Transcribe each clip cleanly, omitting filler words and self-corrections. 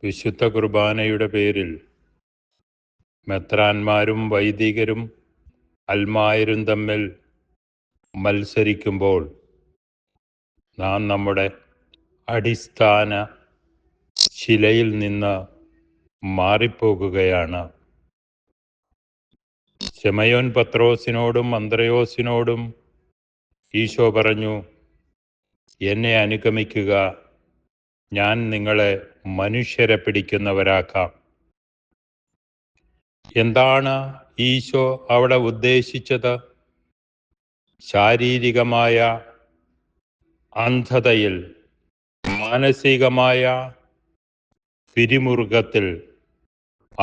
വിശുദ്ധ കുർബാനയുടെ പേരിൽ മെത്രാന്മാരും വൈദികരും അൽമായരും തമ്മിൽ മത്സരിക്കുമ്പോൾ നാം നമ്മുടെ അടിസ്ഥാന ശിലയിൽ നിന്ന് മാറിപ്പോകുകയാണ്. ശമയോൻ പത്രോസിനോടും അന്ത്രയോസിനോടും ഈശോ പറഞ്ഞു, എന്നെ അനുഗമിക്കുക, ഞാൻ നിങ്ങളെ മനുഷ്യരെ പിടിക്കുന്നവരാക്കാം. എന്താണ് ഈശോ അവിടെ ഉദ്ദേശിച്ചത്? ശാരീരികമായ അന്ധതയിൽ, മാനസികമായ പിരിമുറുക്കത്തിൽ,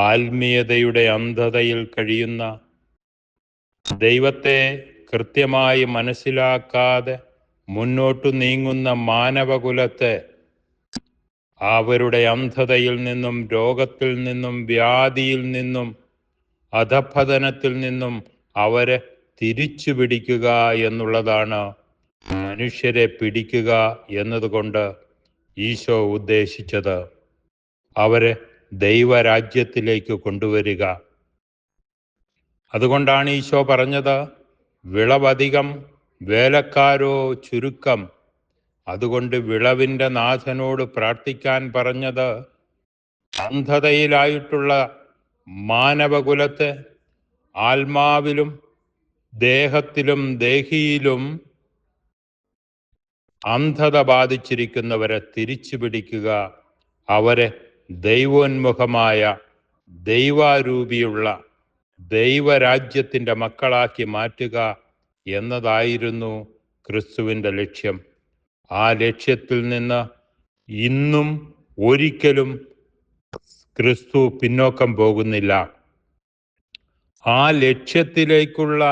ആത്മീയതയുടെ അന്ധതയിൽ കഴിയുന്ന, ദൈവത്തെ കൃത്യമായി മനസ്സിലാക്കാതെ മുന്നോട്ടു നീങ്ങുന്ന മാനവകുലത്തെ അവരുടെ അന്ധതയിൽ നിന്നും, രോഗത്തിൽ നിന്നും, വ്യാധിയിൽ നിന്നും, അധഃപതനത്തിൽ നിന്നും അവരെ തിരിച്ചു പിടിക്കുക എന്നുള്ളതാണ് മനുഷ്യരെ പിടിക്കുക എന്നതുകൊണ്ട് ഈശോ ഉദ്ദേശിച്ചത്. അവരെ ദൈവരാജ്യത്തിലേക്ക് കൊണ്ടുവരിക. അതുകൊണ്ടാണ് ഈശോ പറഞ്ഞത്, വിളവധികം വേലക്കാരോ ചുരുക്കം. അതുകൊണ്ട് വിളവിൻ്റെ നാഥനോട് പ്രാർത്ഥിക്കാൻ പറഞ്ഞത് അന്ധതയിലായിട്ടുള്ള മാനവകുലത്തെ ആത്മാവിലും ദേഹത്തിലും ദേഹിയിലും അന്ധത ബാധിച്ചിരിക്കുന്നവരെ തിരിച്ചു പിടിക്കുക, അവരെ ദൈവോന്മുഖമായ, ദൈവാരൂപിയുള്ള ദൈവരാജ്യത്തിൻ്റെ മക്കളാക്കി മാറ്റുക എന്നതായിരുന്നു ക്രിസ്തുവിൻ്റെ ലക്ഷ്യം. ആ ലക്ഷ്യത്തിൽ നിന്ന് ഇന്നും ഒരിക്കലും ക്രിസ്തു പിന്നോക്കം പോകുന്നില്ല. ആ ലക്ഷ്യത്തിലേക്കുള്ള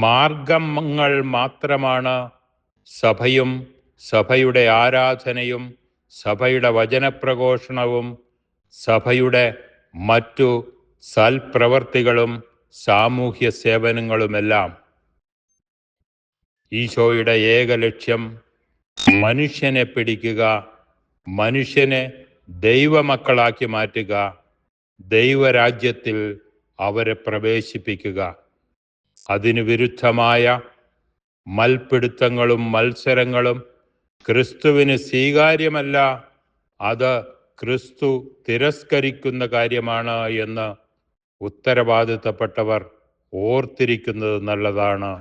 മാർഗങ്ങൾ മാത്രമാണ് സഭയും സഭയുടെ ആരാധനയും സഭയുടെ വചനപ്രഘോഷണവും സഭയുടെ മറ്റു സൽപ്രവർത്തികളും സാമൂഹ്യ സേവനങ്ങളുമെല്ലാം. ഈശോയുടെ ഏക ലക്ഷ്യം മനുഷ്യനെ പിടിക്കുക, മനുഷ്യനെ ദൈവമക്കളാക്കി മാറ്റുക, ദൈവരാജ്യത്തിൽ അവരെ പ്രവേശിപ്പിക്കുക. അതിനു വിരുദ്ധമായ മൽപിടുത്തങ്ങളും മത്സരങ്ങളും ക്രിസ്തുവിന് സ്വീകാര്യമല്ല. അത് ക്രിസ്തു തിരസ്കരിക്കുന്ന കാര്യമാണ് എന്ന് ഉത്തരവാദിത്തപ്പെട്ടവർ ഓർത്തിരിക്കുന്നത് നല്ലതാണ്.